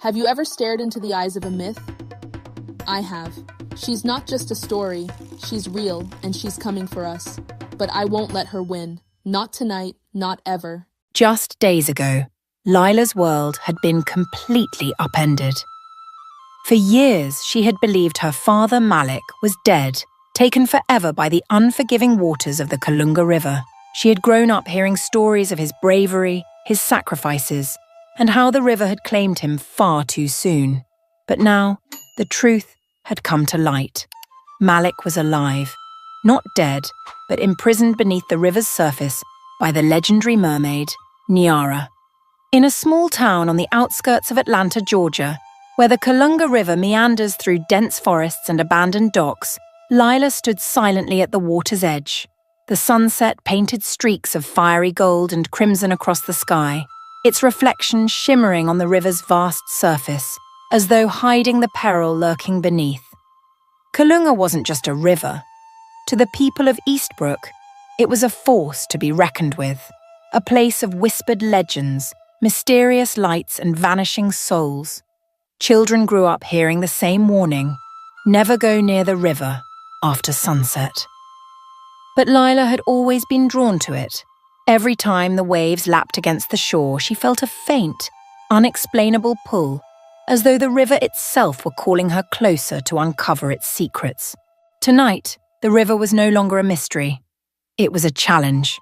Have you ever stared into the eyes of a myth? I have. She's not just a story, she's real, and she's coming for us. But I won't let her win. Not tonight, not ever. Just days ago, Lila's world had been completely upended. For years, she had believed her father Malik was dead, taken forever by the unforgiving waters of the Kalunga River. She had grown up hearing stories of his bravery, his sacrifices, and how the river had claimed him far too soon. But now, the truth had come to light. Malik was alive, not dead, but imprisoned beneath the river's surface by the legendary mermaid, Nyara. In a small town on the outskirts of Atlanta, Georgia, where the Kalunga River meanders through dense forests and abandoned docks, Lila stood silently at the water's edge. The sunset painted streaks of fiery gold and crimson across the sky, its reflection shimmering on the river's vast surface, as though hiding the peril lurking beneath. Kalunga wasn't just a river. To the people of Eastbrook, it was a force to be reckoned with, a place of whispered legends, mysterious lights and vanishing souls. Children grew up hearing the same warning: never go near the river after sunset. But Lila had always been drawn to it. Every time the waves lapped against the shore, she felt a faint, unexplainable pull, as though the river itself were calling her closer to uncover its secrets. Tonight, the river was no longer a mystery. It was a challenge.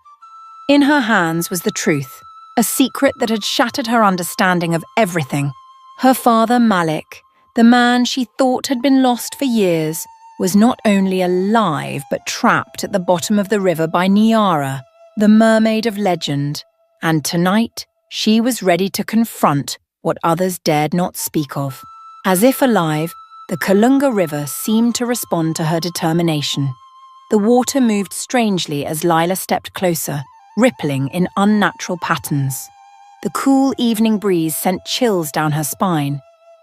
In her hands was the truth, a secret that had shattered her understanding of everything. Her father, Malik, the man she thought had been lost for years, was not only alive but trapped at the bottom of the river by Nyara, the mermaid of legend. And tonight, she was ready to confront what others dared not speak of. As if alive, the Kalunga River seemed to respond to her determination. The water moved strangely as Lila stepped closer, rippling in unnatural patterns. The cool evening breeze sent chills down her spine,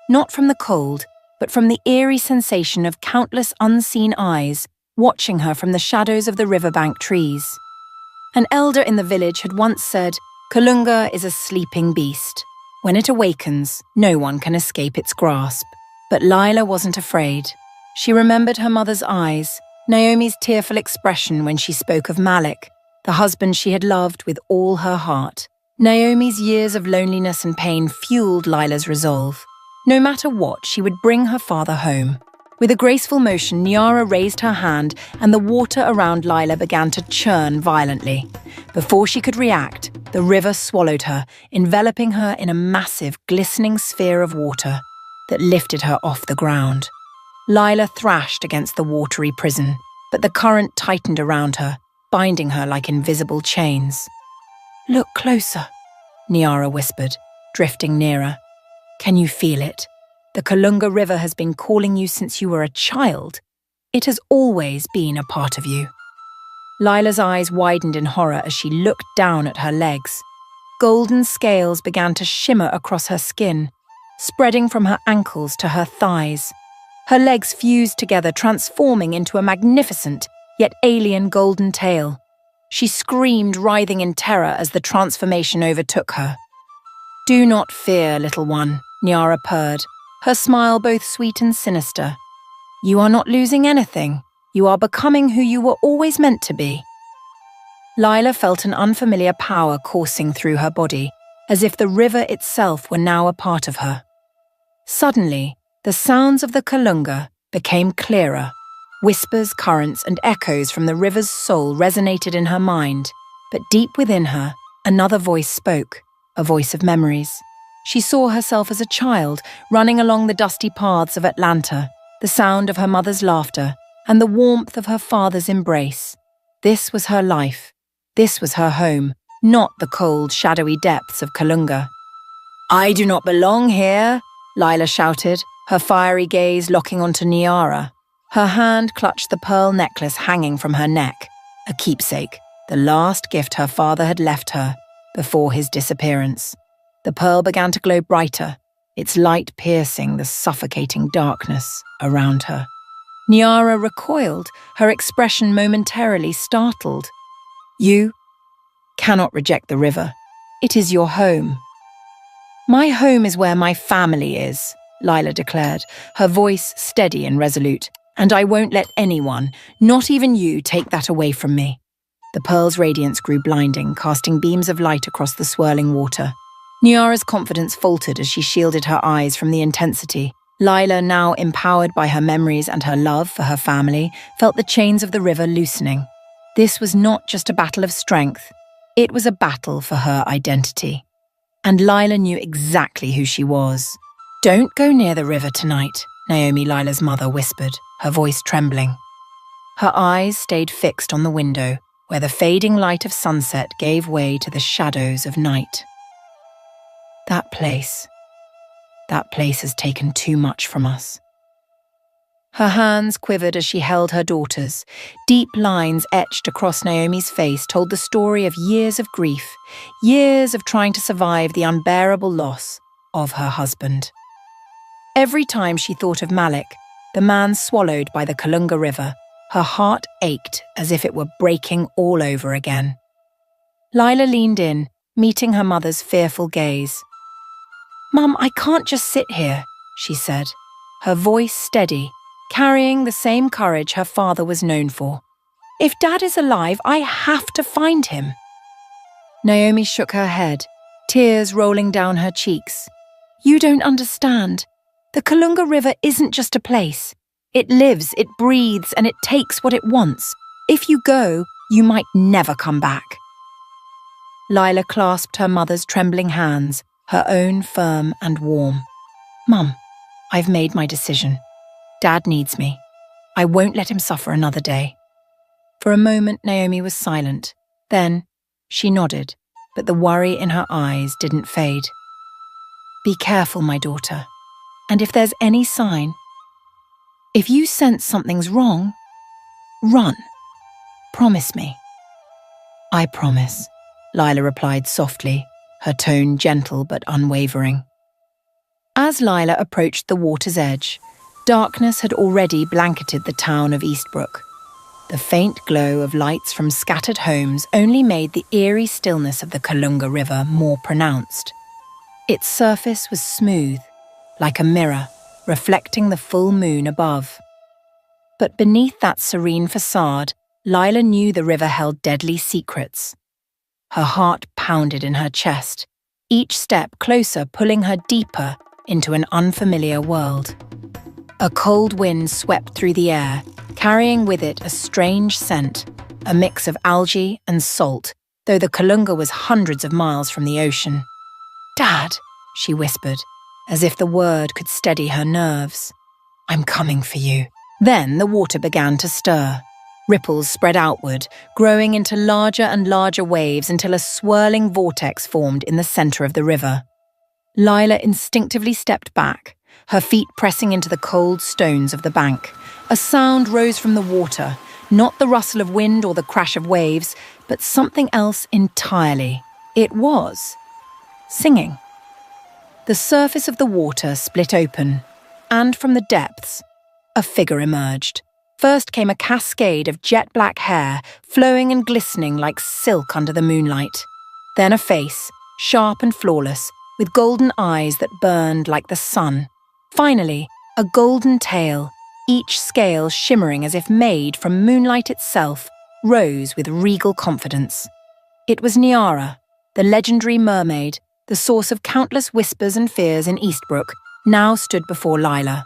not from the cold, but from the eerie sensation of countless unseen eyes watching her from the shadows of the riverbank trees. An elder in the village had once said, "Kalunga is a sleeping beast. When it awakens, no one can escape its grasp." But Lila wasn't afraid. She remembered her mother's eyes, Naomi's tearful expression when she spoke of Malik, the husband she had loved with all her heart. Naomi's years of loneliness and pain fueled Lila's resolve. No matter what, she would bring her father home. With a graceful motion, Nyara raised her hand and the water around Lila began to churn violently. Before she could react, the river swallowed her, enveloping her in a massive, glistening sphere of water that lifted her off the ground. Lila thrashed against the watery prison, but the current tightened around her, binding her like invisible chains. "Look closer," Nyara whispered, drifting nearer. "Can you feel it? The Kalunga River has been calling you since you were a child. It has always been a part of you." Lila's eyes widened in horror as she looked down at her legs. Golden scales began to shimmer across her skin, spreading from her ankles to her thighs. Her legs fused together, transforming into a magnificent, yet alien golden tail. She screamed, writhing in terror as the transformation overtook her. "Do not fear, little one," Nyara purred, her smile both sweet and sinister. "You are not losing anything. You are becoming who you were always meant to be." Lila felt an unfamiliar power coursing through her body, as if the river itself were now a part of her. Suddenly, the sounds of the Kalunga became clearer. Whispers, currents, and echoes from the river's soul resonated in her mind, but deep within her, another voice spoke, a voice of memories. She saw herself as a child, running along the dusty paths of Atlanta, the sound of her mother's laughter, and the warmth of her father's embrace. This was her life. This was her home, not the cold, shadowy depths of Kalunga. "I do not belong here," Lila shouted, her fiery gaze locking onto Nyara. Her hand clutched the pearl necklace hanging from her neck, a keepsake, the last gift her father had left her before his disappearance. The pearl began to glow brighter, its light piercing the suffocating darkness around her. Nyara recoiled, her expression momentarily startled. "You cannot reject the river. It is your home." My home is where my family is, Lila declared, her voice steady and resolute, and I won't let anyone, not even you, take that away from me. The pearl's radiance grew blinding, casting beams of light across the swirling water. Niara's confidence faltered as she shielded her eyes from the intensity. Lila, now empowered by her memories and her love for her family, felt the chains of the river loosening. This was not just a battle of strength, it was a battle for her identity. And Lila knew exactly who she was. "Don't go near the river tonight," Naomi, Lila's mother, whispered, her voice trembling. Her eyes stayed fixed on the window, where the fading light of sunset gave way to the shadows of night. That place has taken too much from us. Her hands quivered as she held her daughters. Deep lines etched across Naomi's face told the story of years of grief, years of trying to survive the unbearable loss of her husband. Every time she thought of Malik, the man swallowed by the Kalunga River, her heart ached as if it were breaking all over again. Lila leaned in, meeting her mother's fearful gaze. "Mum, I can't just sit here," she said, her voice steady, carrying the same courage her father was known for. "If Dad is alive, I have to find him." Naomi shook her head, tears rolling down her cheeks. "You don't understand. The Kalunga River isn't just a place. It lives, it breathes, and it takes what it wants. If you go, you might never come back." Lila clasped her mother's trembling hands, her own firm and warm. "Mum, I've made my decision. Dad needs me. I won't let him suffer another day." For a moment, Naomi was silent. Then, she nodded, but the worry in her eyes didn't fade. "Be careful, my daughter. And if there's any sign, if you sense something's wrong, run. Promise me." "I promise," Lila replied softly, her tone gentle but unwavering. As Lila approached the water's edge, darkness had already blanketed the town of Eastbrook. The faint glow of lights from scattered homes only made the eerie stillness of the Kalunga River more pronounced. Its surface was smooth, like a mirror, reflecting the full moon above. But beneath that serene facade, Lila knew the river held deadly secrets. Her heart pounded in her chest, each step closer pulling her deeper into an unfamiliar world. A cold wind swept through the air, carrying with it a strange scent, a mix of algae and salt, though the Kalunga was hundreds of miles from the ocean. "Dad," she whispered, as if the word could steady her nerves. "I'm coming for you." Then the water began to stir. Ripples spread outward, growing into larger and larger waves until a swirling vortex formed in the center of the river. Lila instinctively stepped back, her feet pressing into the cold stones of the bank. A sound rose from the water, not the rustle of wind or the crash of waves, but something else entirely. It was singing. The surface of the water split open, and from the depths, a figure emerged. First came a cascade of jet-black hair, flowing and glistening like silk under the moonlight. Then a face, sharp and flawless, with golden eyes that burned like the sun. Finally, a golden tail, each scale shimmering as if made from moonlight itself, rose with regal confidence. It was Niara, the legendary mermaid, the source of countless whispers and fears in Eastbrook, now stood before Lila.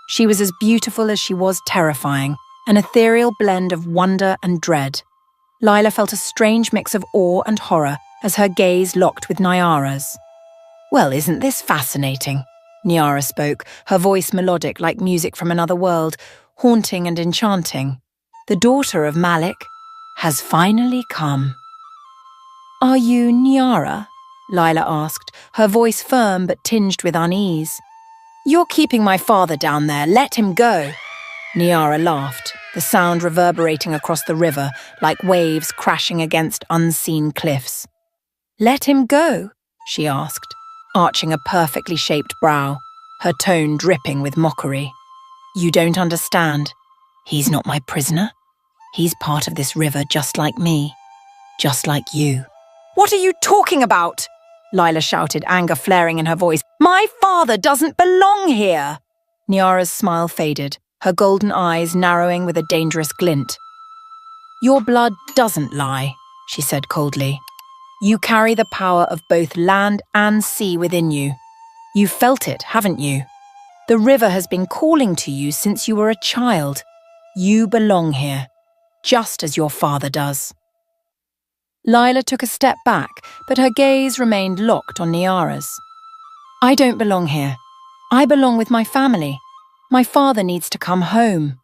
She was as beautiful as she was terrifying, an ethereal blend of wonder and dread. Lila felt a strange mix of awe and horror as her gaze locked with Niara's. "Well, isn't this fascinating?" Niara spoke, her voice melodic like music from another world, haunting and enchanting. "The daughter of Malik has finally come." "Are you Niara?" Lila asked, her voice firm but tinged with unease. "You're keeping my father down there. Let him go." Niara laughed, the sound reverberating across the river like waves crashing against unseen cliffs. "Let him go?" she asked, arching a perfectly shaped brow, her tone dripping with mockery. "You don't understand. He's not my prisoner. He's part of this river just like me. Just like you." "What are you talking about?" Lila shouted, anger flaring in her voice. "My father doesn't belong here!" Niara's smile faded, her golden eyes narrowing with a dangerous glint. "Your blood doesn't lie," she said coldly. "You carry the power of both land and sea within you. You've felt it, haven't you? The river has been calling to you since you were a child. You belong here, just as your father does." Lila took a step back, but her gaze remained locked on Niara's. "I don't belong here. I belong with my family. My father needs to come home."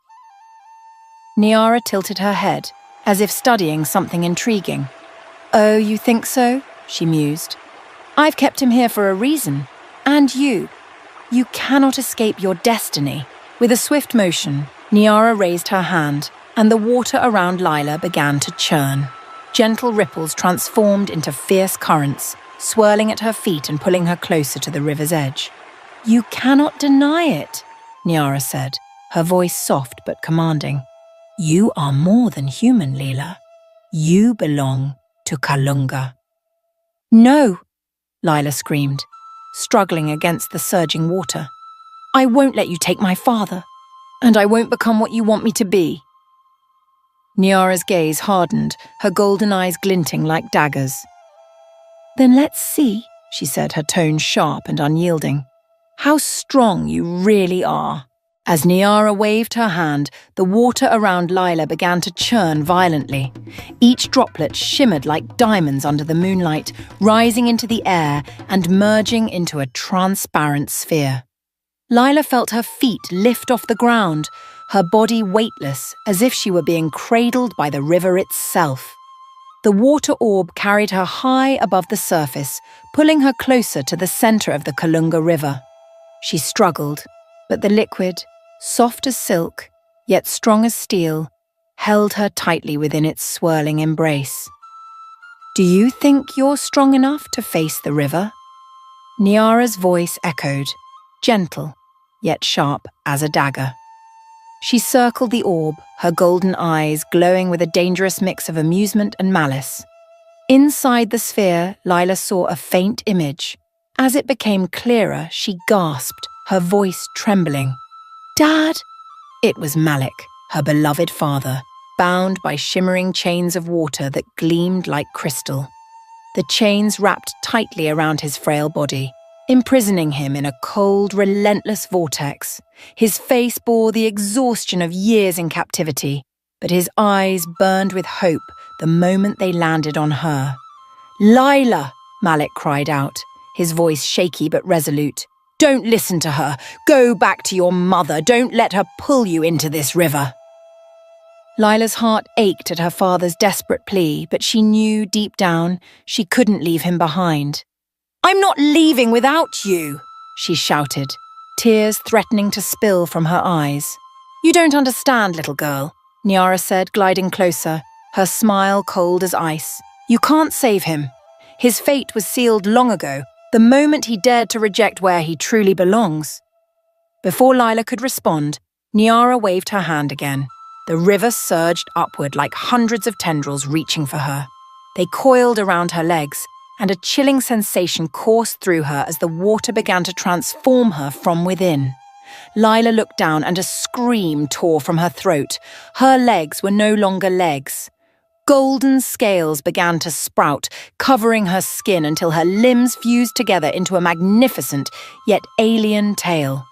Niara tilted her head, as if studying something intriguing. "Oh, you think so?" she mused. "I've kept him here for a reason. And you. You cannot escape your destiny." With a swift motion, Niara raised her hand, and the water around Lila began to churn. Gentle ripples transformed into fierce currents, swirling at her feet and pulling her closer to the river's edge. "You cannot deny it," Niara said, her voice soft but commanding. "You are more than human, Lila. You belong to Kalunga." "No," Lila screamed, struggling against the surging water. "I won't let you take my father, and I won't become what you want me to be." Niara's gaze hardened, her golden eyes glinting like daggers. "Then let's see," she said, her tone sharp and unyielding, "how strong you really are." As Niara waved her hand, the water around Lila began to churn violently. Each droplet shimmered like diamonds under the moonlight, rising into the air and merging into a transparent sphere. Lila felt her feet lift off the ground, her body weightless, as if she were being cradled by the river itself. The water orb carried her high above the surface, pulling her closer to the center of the Kalunga River. She struggled, but the liquid, soft as silk, yet strong as steel, held her tightly within its swirling embrace. "Do you think you're strong enough to face the river?" Niara's voice echoed, gentle, yet sharp as a dagger. She circled the orb, her golden eyes glowing with a dangerous mix of amusement and malice. Inside the sphere, Lila saw a faint image. As it became clearer, she gasped, her voice trembling. "Dad!" It was Malik, her beloved father, bound by shimmering chains of water that gleamed like crystal. The chains wrapped tightly around his frail body, imprisoning him in a cold, relentless vortex. His face bore the exhaustion of years in captivity, but his eyes burned with hope the moment they landed on her. "Lila!" Malik cried out, his voice shaky but resolute. "Don't listen to her. Go back to your mother. Don't let her pull you into this river." Lila's heart ached at her father's desperate plea, but she knew deep down she couldn't leave him behind. "I'm not leaving without you," she shouted, tears threatening to spill from her eyes. "You don't understand, little girl," Niara said, gliding closer, her smile cold as ice. "You can't save him. His fate was sealed long ago, the moment he dared to reject where he truly belongs." Before Lila could respond, Niara waved her hand again. The river surged upward like hundreds of tendrils reaching for her. They coiled around her legs, and a chilling sensation coursed through her as the water began to transform her from within. Lila looked down and a scream tore from her throat. Her legs were no longer legs. Golden scales began to sprout, covering her skin until her limbs fused together into a magnificent yet alien tail.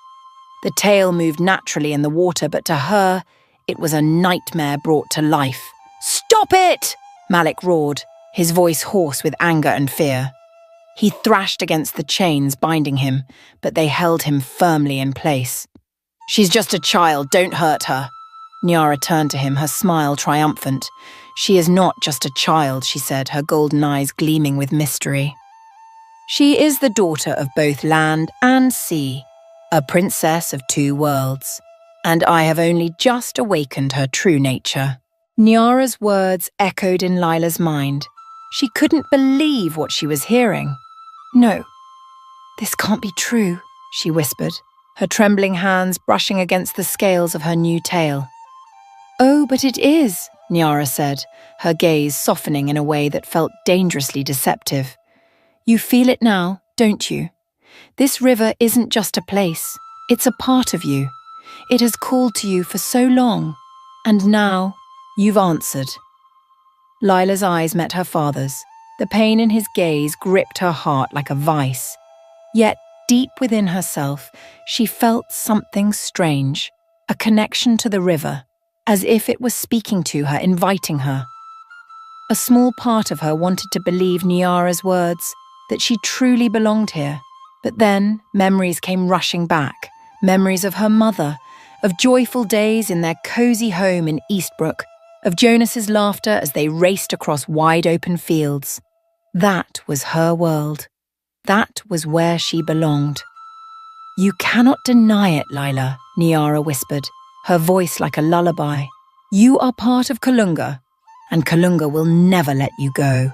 The tail moved naturally in the water, but to her, it was a nightmare brought to life. "Stop it!" Malik roared, his voice hoarse with anger and fear. He thrashed against the chains binding him, but they held him firmly in place. "She's just a child, don't hurt her." Niara turned to him, her smile triumphant. "She is not just a child," she said, her golden eyes gleaming with mystery. "She is the daughter of both land and sea, a princess of two worlds, and I have only just awakened her true nature." Niara's words echoed in Lila's mind. She couldn't believe what she was hearing. "No, this can't be true," she whispered, her trembling hands brushing against the scales of her new tail. "Oh, but it is," Niara said, her gaze softening in a way that felt dangerously deceptive. You feel it now, don't you? This river isn't just a place, it's a part of you. It has called to you for so long, and now you've answered. Lila's eyes met her father's. The pain in his gaze gripped her heart like a vice. Yet, deep within herself, she felt something strange, a connection to the river, as if it was speaking to her, inviting her. A small part of her wanted to believe Niara's words, that she truly belonged here. But then memories came rushing back, memories of her mother, of joyful days in their cozy home in Eastbrook, of Jonas's laughter as they raced across wide-open fields. That was her world. That was where she belonged. You cannot deny it, Lila, Niara whispered, her voice like a lullaby. You are part of Kalunga, and Kalunga will never let you go.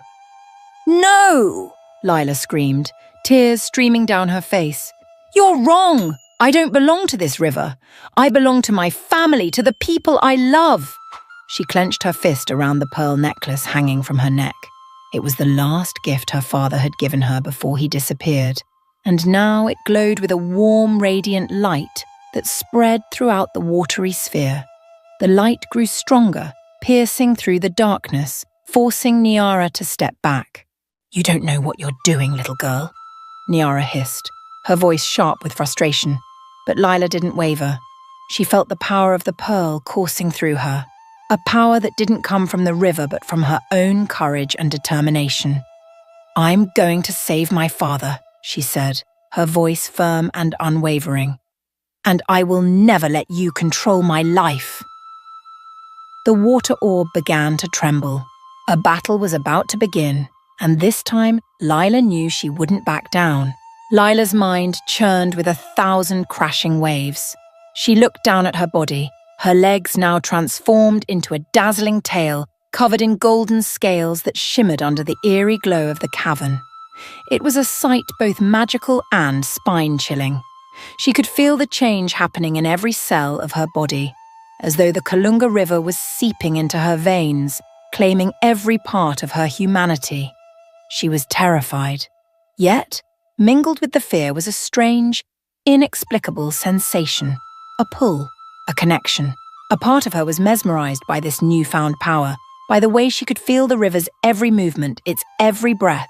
No! Lila screamed, tears streaming down her face. You're wrong! I don't belong to this river. I belong to my family, to the people I love. She clenched her fist around the pearl necklace hanging from her neck. It was the last gift her father had given her before he disappeared, and now it glowed with a warm, radiant light that spread throughout the watery sphere. The light grew stronger, piercing through the darkness, forcing Niara to step back. You don't know what you're doing, little girl, Niara hissed, her voice sharp with frustration. But Lila didn't waver. She felt the power of the pearl coursing through her, a power that didn't come from the river but from her own courage and determination. I'm going to save my father, she said, her voice firm and unwavering. And I will never let you control my life. The water orb began to tremble. A battle was about to begin, and this time Lila knew she wouldn't back down. Lila's mind churned with 1,000 crashing waves. She looked down at her body, her legs now transformed into a dazzling tail covered in golden scales that shimmered under the eerie glow of the cavern. It was a sight both magical and spine-chilling. She could feel the change happening in every cell of her body, as though the Kalunga River was seeping into her veins, claiming every part of her humanity. She was terrified. Yet, mingled with the fear was a strange, inexplicable sensation, a pull, a connection. A part of her was mesmerized by this newfound power, by the way she could feel the river's every movement, its every breath.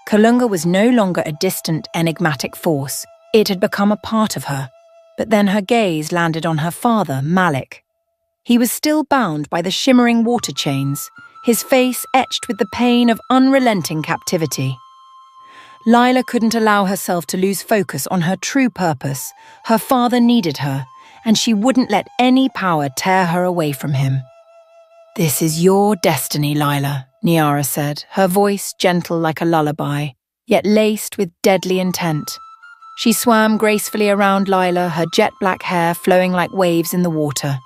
Kalunga was no longer a distant, enigmatic force. It had become a part of her. But then her gaze landed on her father, Malik. He was still bound by the shimmering water chains, his face etched with the pain of unrelenting captivity. Lila couldn't allow herself to lose focus on her true purpose. Her father needed her, and she wouldn't let any power tear her away from him. This is your destiny, Lila, Niara said, her voice gentle like a lullaby, yet laced with deadly intent. She swam gracefully around Lila, her jet-black hair flowing like waves in the water.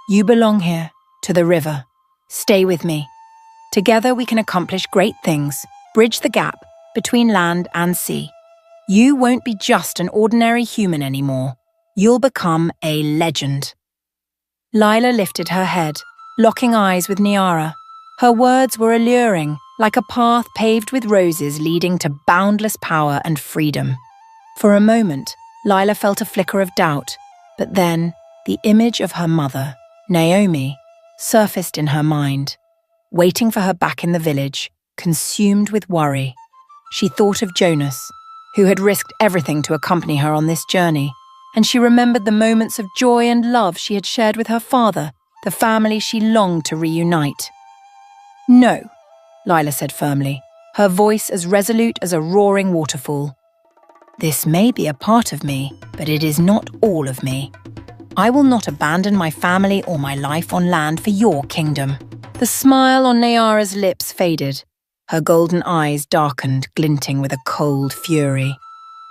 You belong here, to the river. Stay with me. Together we can accomplish great things, bridge the gap between land and sea. You won't be just an ordinary human anymore. You'll become a legend. Lila lifted her head, locking eyes with Niara. Her words were alluring, like a path paved with roses leading to boundless power and freedom. For a moment, Lila felt a flicker of doubt, but then the image of her mother, Naomi, surfaced in her mind, waiting for her back in the village, consumed with worry. She thought of Jonas, who had risked everything to accompany her on this journey, and she remembered the moments of joy and love she had shared with her father, the family she longed to reunite. No, Lila said firmly, her voice as resolute as a roaring waterfall. This may be a part of me, but it is not all of me. I will not abandon my family or my life on land for your kingdom. The smile on Niara's lips faded. Her golden eyes darkened, glinting with a cold fury.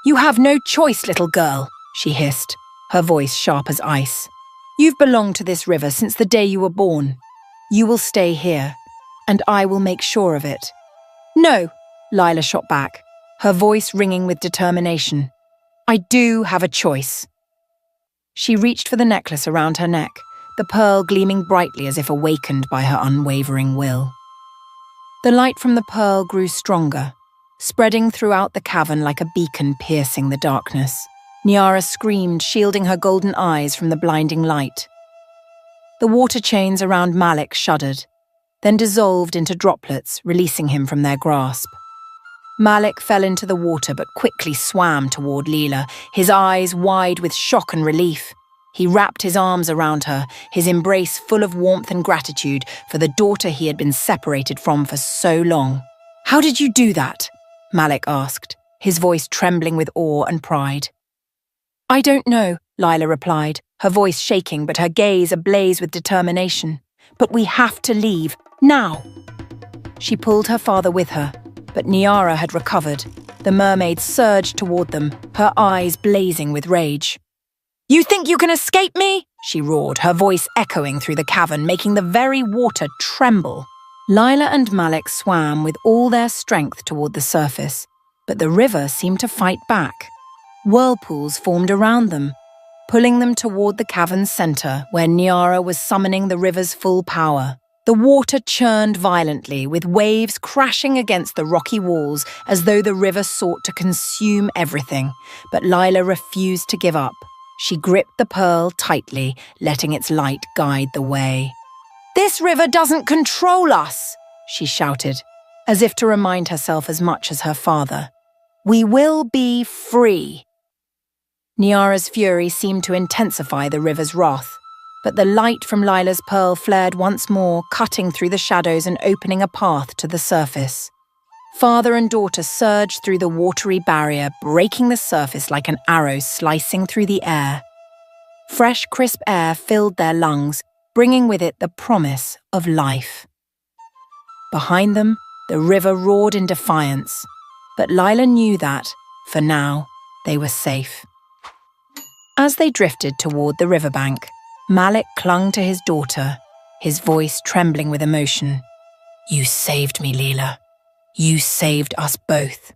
You have no choice, little girl, she hissed, her voice sharp as ice. You've belonged to this river since the day you were born. You will stay here, and I will make sure of it. No, Lila shot back, her voice ringing with determination. I do have a choice. She reached for the necklace around her neck, the pearl gleaming brightly as if awakened by her unwavering will. The light from the pearl grew stronger, spreading throughout the cavern like a beacon piercing the darkness. Niara screamed, shielding her golden eyes from the blinding light. The water chains around Malik shuddered, then dissolved into droplets, releasing him from their grasp. Malik fell into the water but quickly swam toward Leela, his eyes wide with shock and relief. He wrapped his arms around her, his embrace full of warmth and gratitude for the daughter he had been separated from for so long. "How did you do that?" Malik asked, his voice trembling with awe and pride. "I don't know," Lila replied, her voice shaking but her gaze ablaze with determination. "But we have to leave, now." She pulled her father with her, but Niara had recovered. The mermaid surged toward them, her eyes blazing with rage. "You think you can escape me?" she roared, her voice echoing through the cavern, making the very water tremble. Lila and Malik swam with all their strength toward the surface, but the river seemed to fight back. Whirlpools formed around them, pulling them toward the cavern's center, where Niara was summoning the river's full power. The water churned violently, with waves crashing against the rocky walls as though the river sought to consume everything. But Lila refused to give up. She gripped the pearl tightly, letting its light guide the way. "This river doesn't control us," she shouted, as if to remind herself as much as her father. "We will be free." Niara's fury seemed to intensify the river's wrath, but the light from Lila's pearl flared once more, cutting through the shadows and opening a path to the surface. Father and daughter surged through the watery barrier, breaking the surface like an arrow slicing through the air. Fresh, crisp air filled their lungs, bringing with it the promise of life. Behind them, the river roared in defiance, but Lila knew that, for now, they were safe. As they drifted toward the riverbank, Malik clung to his daughter, his voice trembling with emotion. "You saved me, Leela. You saved us both."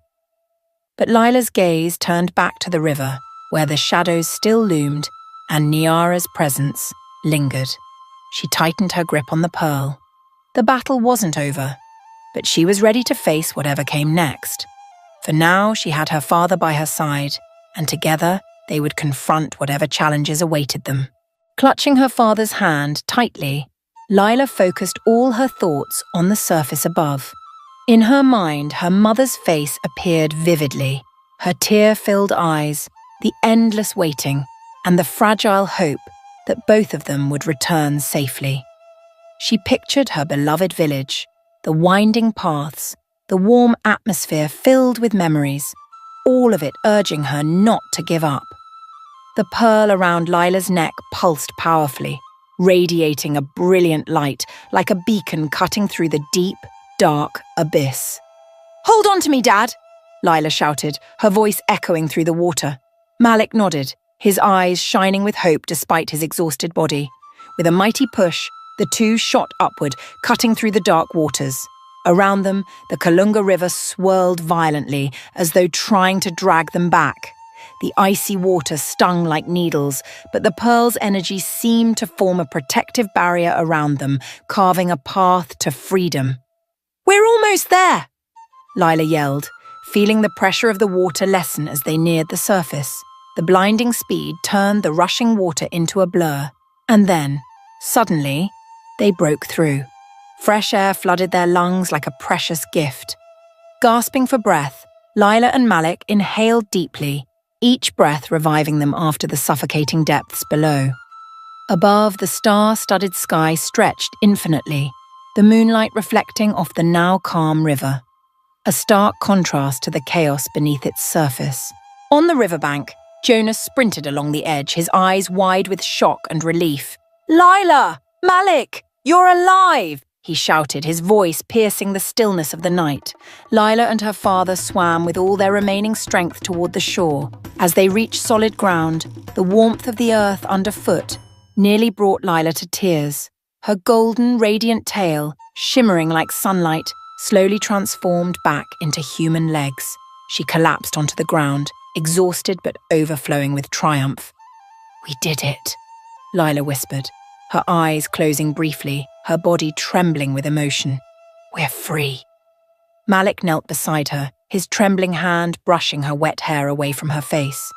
But Lila's gaze turned back to the river, where the shadows still loomed and Niara's presence lingered. She tightened her grip on the pearl. The battle wasn't over, but she was ready to face whatever came next. For now, she had her father by her side, and together they would confront whatever challenges awaited them. Clutching her father's hand tightly, Lila focused all her thoughts on the surface above. In her mind, her mother's face appeared vividly, her tear-filled eyes, the endless waiting, and the fragile hope that both of them would return safely. She pictured her beloved village, the winding paths, the warm atmosphere filled with memories, all of it urging her not to give up. The pearl around Lila's neck pulsed powerfully, radiating a brilliant light like a beacon cutting through the deep, dark abyss. "Hold on to me, Dad!" Lila shouted, her voice echoing through the water. Malik nodded, his eyes shining with hope despite his exhausted body. With a mighty push, the two shot upward, cutting through the dark waters. Around them, the Kalunga River swirled violently, as though trying to drag them back. The icy water stung like needles, but the pearl's energy seemed to form a protective barrier around them, carving a path to freedom. "We're almost there!" Lila yelled, feeling the pressure of the water lessen as they neared the surface. The blinding speed turned the rushing water into a blur, and then, suddenly, they broke through. Fresh air flooded their lungs like a precious gift. Gasping for breath, Lila and Malik inhaled deeply, each breath reviving them after the suffocating depths below. Above, the star-studded sky stretched infinitely, the moonlight reflecting off the now calm river, a stark contrast to the chaos beneath its surface. On the riverbank, Jonas sprinted along the edge, his eyes wide with shock and relief. "Lila! Malik! You're alive!" he shouted, his voice piercing the stillness of the night. Lila and her father swam with all their remaining strength toward the shore. As they reached solid ground, the warmth of the earth underfoot nearly brought Lila to tears. Her golden, radiant tail, shimmering like sunlight, slowly transformed back into human legs. She collapsed onto the ground, exhausted but overflowing with triumph. "We did it," Lila whispered, her eyes closing briefly, her body trembling with emotion. "We're free." Malik knelt beside her, his trembling hand brushing her wet hair away from her face.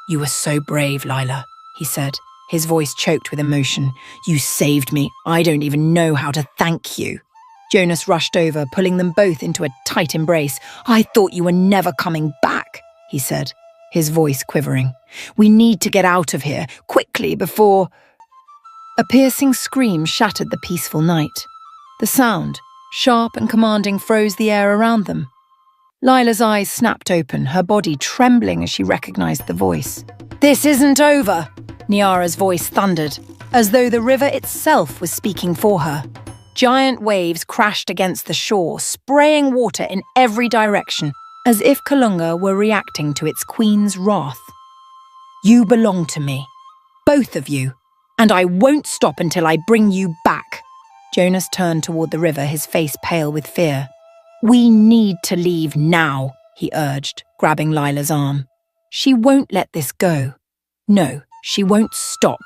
"You were so brave, Lila," he said, his voice choked with emotion. "You saved me. I don't even know how to thank you." Jonas rushed over, pulling them both into a tight embrace. "I thought you were never coming back," he said, his voice quivering. "We need to get out of here, quickly, before—" A piercing scream shattered the peaceful night. The sound, sharp and commanding, froze the air around them. Lila's eyes snapped open, her body trembling as she recognized the voice. "This isn't over," Niara's voice thundered, as though the river itself was speaking for her. Giant waves crashed against the shore, spraying water in every direction, as if Kalunga were reacting to its queen's wrath. "You belong to me, both of you, and I won't stop until I bring you back." Jonas turned toward the river, his face pale with fear. "We need to leave now," he urged, grabbing Lila's arm. "She won't let this go." "No, she won't stop,"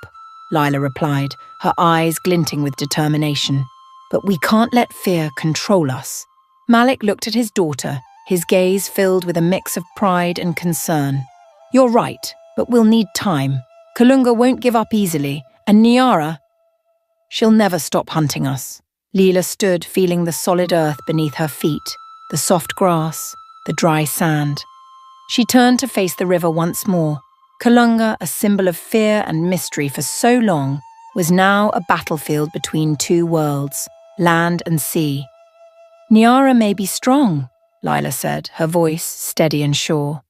Lila replied, her eyes glinting with determination. "But we can't let fear control us." Malik looked at his daughter, his gaze filled with a mix of pride and concern. "You're right, but we'll need time. Kalunga won't give up easily, and Niara, she'll never stop hunting us." Leela stood, feeling the solid earth beneath her feet, the soft grass, the dry sand. She turned to face the river once more. Kalunga, a symbol of fear and mystery for so long, was now a battlefield between two worlds, land and sea. "Niara may be strong," Lila said, her voice steady and sure.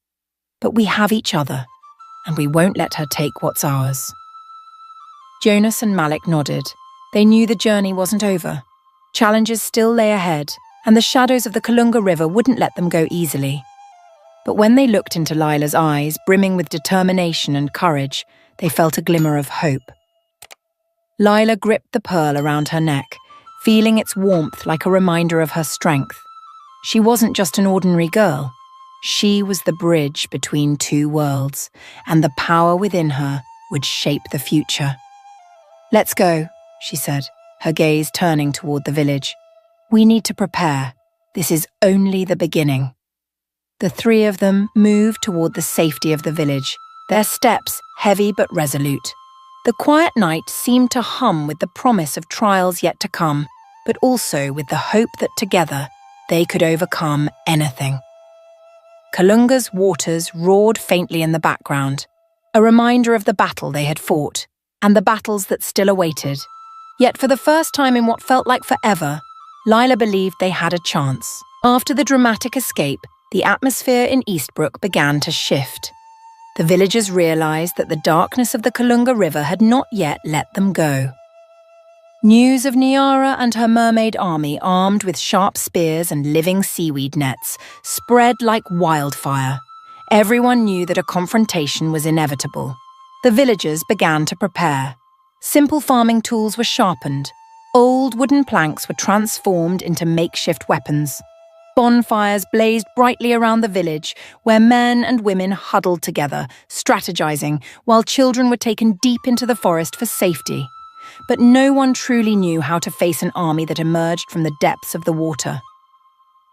"But we have each other, and we won't let her take what's ours." Jonas and Malik nodded. They knew the journey wasn't over. Challenges still lay ahead, and the shadows of the Kalunga River wouldn't let them go easily. But when they looked into Lila's eyes, brimming with determination and courage, they felt a glimmer of hope. Lila gripped the pearl around her neck, feeling its warmth like a reminder of her strength. She wasn't just an ordinary girl. She was the bridge between two worlds, and the power within her would shape the future. "Let's go," she said, her gaze turning toward the village. "We need to prepare. This is only the beginning." The three of them moved toward the safety of the village, their steps heavy but resolute. The quiet night seemed to hum with the promise of trials yet to come, but also with the hope that together they could overcome anything. Kalunga's waters roared faintly in the background, a reminder of the battle they had fought, and the battles that still awaited. Yet for the first time in what felt like forever, Lila believed they had a chance. After the dramatic escape, the atmosphere in Eastbrook began to shift. The villagers realized that the darkness of the Kalunga River had not yet let them go. News of Niara and her mermaid army, armed with sharp spears and living seaweed nets, spread like wildfire. Everyone knew that a confrontation was inevitable. The villagers began to prepare. Simple farming tools were sharpened. Old wooden planks were transformed into makeshift weapons. Bonfires blazed brightly around the village, where men and women huddled together, strategizing, while children were taken deep into the forest for safety. But no one truly knew how to face an army that emerged from the depths of the water.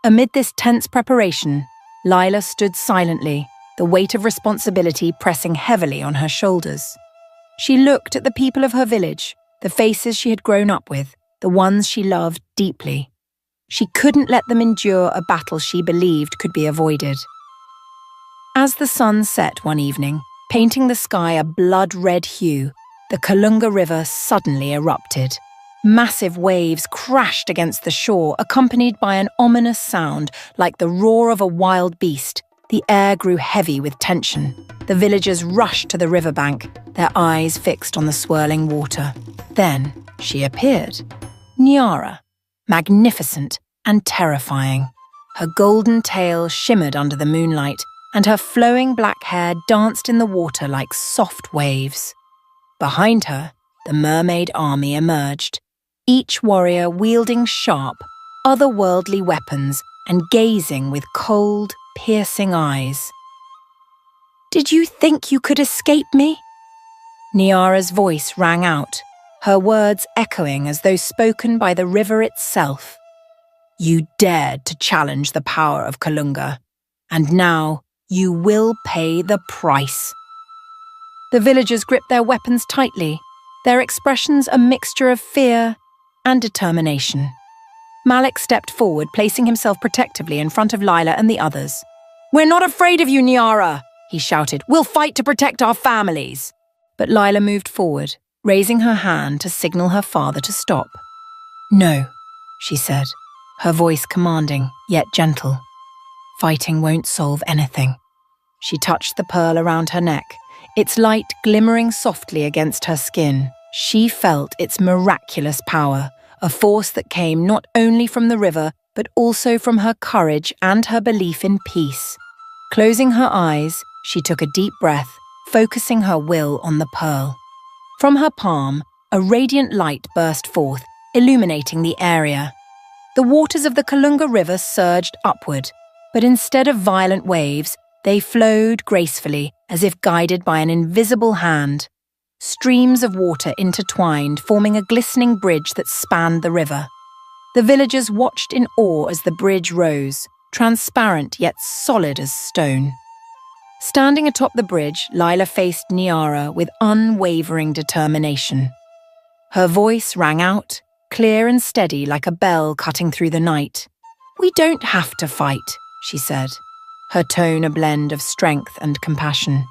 Amid this tense preparation, Lila stood silently, the weight of responsibility pressing heavily on her shoulders. She looked at the people of her village, the faces she had grown up with, the ones she loved deeply. She couldn't let them endure a battle she believed could be avoided. As the sun set one evening, painting the sky a blood-red hue, the Kalunga River suddenly erupted. Massive waves crashed against the shore, accompanied by an ominous sound like the roar of a wild beast. The air grew heavy with tension. The villagers rushed to the riverbank, their eyes fixed on the swirling water. Then she appeared. Niara, magnificent and terrifying. Her golden tail shimmered under the moonlight, and her flowing black hair danced in the water like soft waves. Behind her, the mermaid army emerged, each warrior wielding sharp, otherworldly weapons and gazing with cold, piercing eyes. "Did you think you could escape me?" Niara's voice rang out, her words echoing as though spoken by the river itself. You dared to challenge the power of Kalunga, and now you will pay the price. The villagers gripped their weapons tightly, their expressions a mixture of fear and determination. Malik stepped forward, placing himself protectively in front of Lila and the others. "We're not afraid of you, Nyara," he shouted. "We'll fight to protect our families." But Lila moved forward, raising her hand to signal her father to stop. "No," she said, her voice commanding, yet gentle. "Fighting won't solve anything." She touched the pearl around her neck, its light glimmering softly against her skin. She felt its miraculous power, a force that came not only from the river, but also from her courage and her belief in peace. Closing her eyes, she took a deep breath, focusing her will on the pearl. From her palm, a radiant light burst forth, illuminating the area. The waters of the Kalunga River surged upward, but instead of violent waves, they flowed gracefully, as if guided by an invisible hand. Streams of water intertwined, forming a glistening bridge that spanned the river. The villagers watched in awe as the bridge rose, transparent yet solid as stone. Standing atop the bridge, Lila faced Nyara with unwavering determination. Her voice rang out, clear and steady like a bell cutting through the night. "We don't have to fight," she said, her tone a blend of strength and compassion.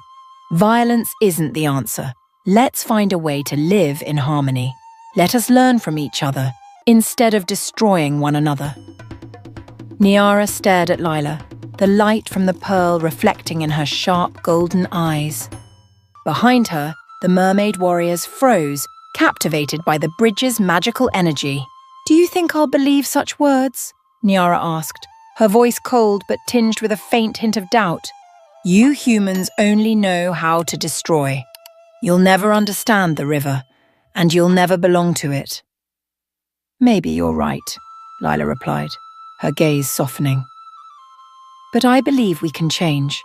"Violence isn't the answer. Let's find a way to live in harmony. Let us learn from each other, instead of destroying one another." Nyara stared at Lila, the light from the pearl reflecting in her sharp golden eyes. Behind her, the mermaid warriors froze, captivated by the bridge's magical energy. "Do you think I'll believe such words?" Nyara asked, her voice cold but tinged with a faint hint of doubt. "You humans only know how to destroy. You'll never understand the river, and you'll never belong to it." "Maybe you're right," Lila replied, her gaze softening. "But I believe we can change.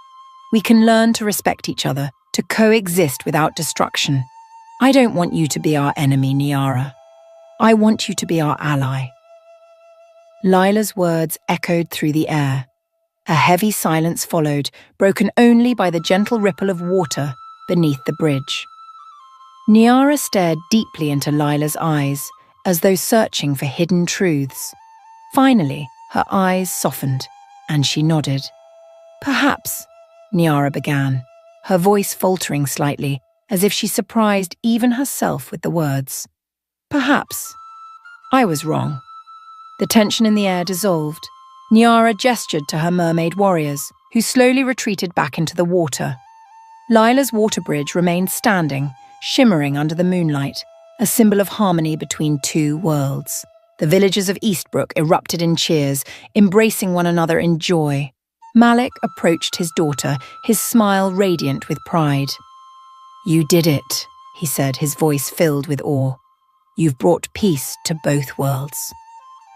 We can learn to respect each other, to coexist without destruction. I don't want you to be our enemy, Nyara. I want you to be our ally." Lila's words echoed through the air. A heavy silence followed, broken only by the gentle ripple of water beneath the bridge. Nyara stared deeply into Lila's eyes, as though searching for hidden truths. Finally, her eyes softened, and she nodded. "Perhaps," Nyara began, her voice faltering slightly, as if she surprised even herself with the words. "Perhaps. I was wrong." The tension in the air dissolved. Nyara gestured to her mermaid warriors, who slowly retreated back into the water. Lila's water bridge remained standing, shimmering under the moonlight, a symbol of harmony between two worlds. The villagers of Eastbrook erupted in cheers, embracing one another in joy. Malik approached his daughter, his smile radiant with pride. "You did it," he said, his voice filled with awe. "You've brought peace to both worlds."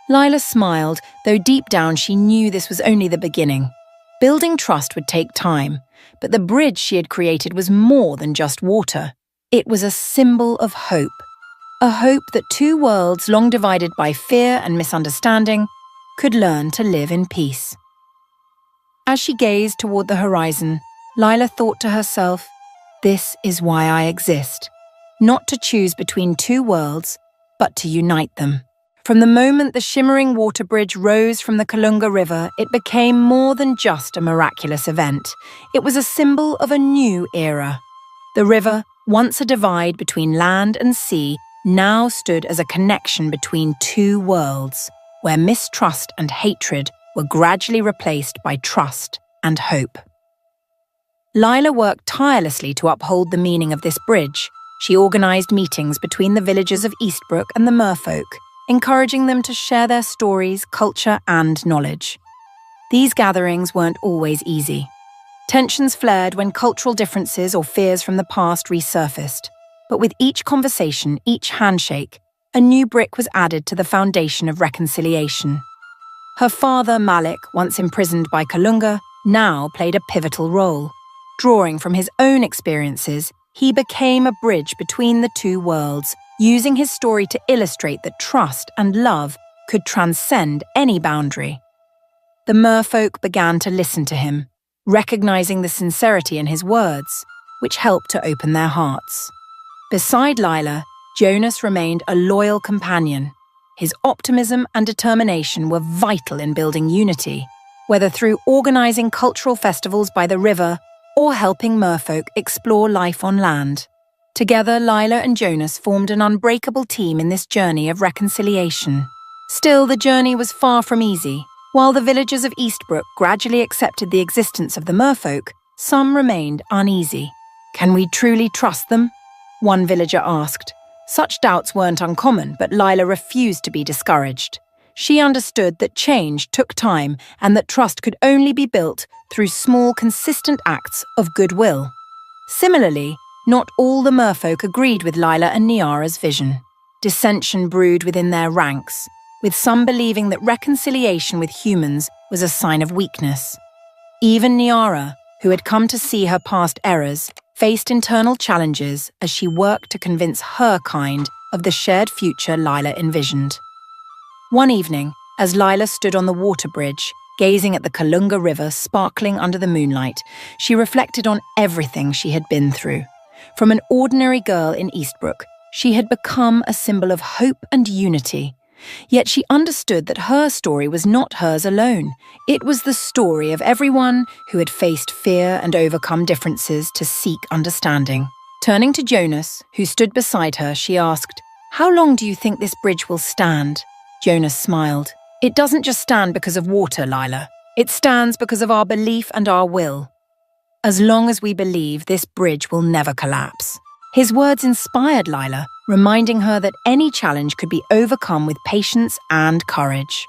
Lila smiled, though deep down she knew this was only the beginning. Building trust would take time, but the bridge she had created was more than just water. It was a symbol of hope. A hope that two worlds long divided by fear and misunderstanding could learn to live in peace. As she gazed toward the horizon, Lila thought to herself, "This is why I exist. Not to choose between two worlds, but to unite them." From the moment the shimmering water bridge rose from the Kalunga River, it became more than just a miraculous event. It was a symbol of a new era. The river, once a divide between land and sea, now stood as a connection between two worlds, where mistrust and hatred were gradually replaced by trust and hope. Lila worked tirelessly to uphold the meaning of this bridge. She organised meetings between the villagers of Eastbrook and the merfolk, encouraging them to share their stories, culture, and knowledge. These gatherings weren't always easy. Tensions flared when cultural differences or fears from the past resurfaced. But with each conversation, each handshake, a new brick was added to the foundation of reconciliation. Her father, Malik, once imprisoned by Kalunga, now played a pivotal role. Drawing from his own experiences, he became a bridge between the two worlds, using his story to illustrate that trust and love could transcend any boundary. The merfolk began to listen to him, recognizing the sincerity in his words, which helped to open their hearts. Beside Lila, Jonas remained a loyal companion. His optimism and determination were vital in building unity, whether through organizing cultural festivals by the river or helping merfolk explore life on land. Together, Lila and Jonas formed an unbreakable team in this journey of reconciliation. Still, the journey was far from easy. While the villagers of Eastbrook gradually accepted the existence of the merfolk, some remained uneasy. "Can we truly trust them?" one villager asked. Such doubts weren't uncommon, but Lila refused to be discouraged. She understood that change took time and that trust could only be built through small, consistent acts of goodwill. Similarly, not all the merfolk agreed with Lila and Niara's vision. Dissension brewed within their ranks, with some believing that reconciliation with humans was a sign of weakness. Even Niara, who had come to see her past errors, faced internal challenges as she worked to convince her kind of the shared future Lila envisioned. One evening, as Lila stood on the water bridge, gazing at the Kalunga River sparkling under the moonlight, she reflected on everything she had been through. From an ordinary girl in Eastbrook, she had become a symbol of hope and unity. Yet she understood that her story was not hers alone. It was the story of everyone who had faced fear and overcome differences to seek understanding. Turning to Jonas, who stood beside her, she asked, "How long do you think this bridge will stand?" Jonas smiled. "It doesn't just stand because of water, Lila. It stands because of our belief and our will. As long as we believe, this bridge will never collapse." His words inspired Lila, reminding her that any challenge could be overcome with patience and courage.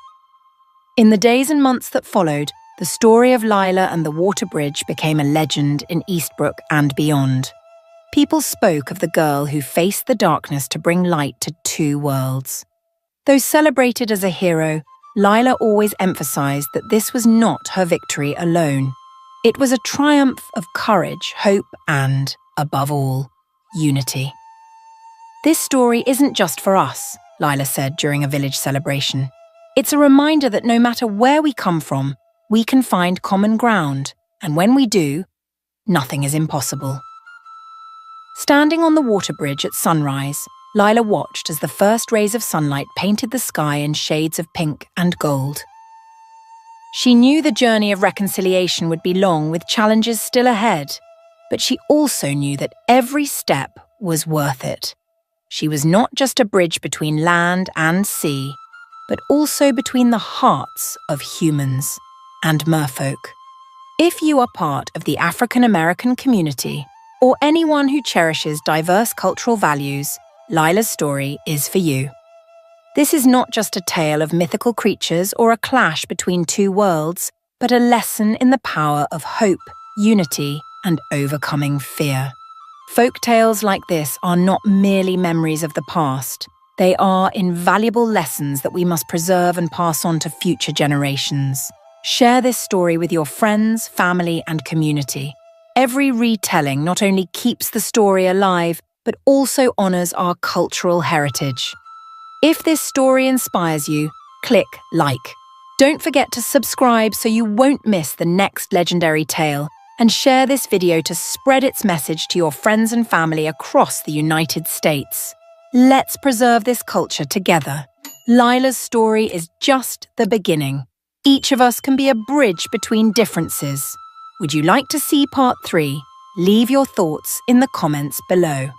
In the days and months that followed, the story of Lila and the water bridge became a legend in Eastbrook and beyond. People spoke of the girl who faced the darkness to bring light to two worlds. Though celebrated as a hero, Lila always emphasized that this was not her victory alone. It was a triumph of courage, hope, and, above all, unity. "This story isn't just for us," Lila said during a village celebration. "It's a reminder that no matter where we come from, we can find common ground, and when we do, nothing is impossible." Standing on the water bridge at sunrise, Lila watched as the first rays of sunlight painted the sky in shades of pink and gold. She knew the journey of reconciliation would be long, with challenges still ahead, but she also knew that every step was worth it. She was not just a bridge between land and sea, but also between the hearts of humans and merfolk. If you are part of the African American community, or anyone who cherishes diverse cultural values, Lila's story is for you. This is not just a tale of mythical creatures or a clash between two worlds, but a lesson in the power of hope, unity, and overcoming fear. Folk tales like this are not merely memories of the past. They are invaluable lessons that we must preserve and pass on to future generations. Share this story with your friends, family, and community. Every retelling not only keeps the story alive, but also honors our cultural heritage. If this story inspires you, click like. Don't forget to subscribe so you won't miss the next legendary tale, and share this video to spread its message to your friends and family across the United States. Let's preserve this culture together. Lila's story is just the beginning. Each of us can be a bridge between differences. Would you like to see part 3? Leave your thoughts in the comments below.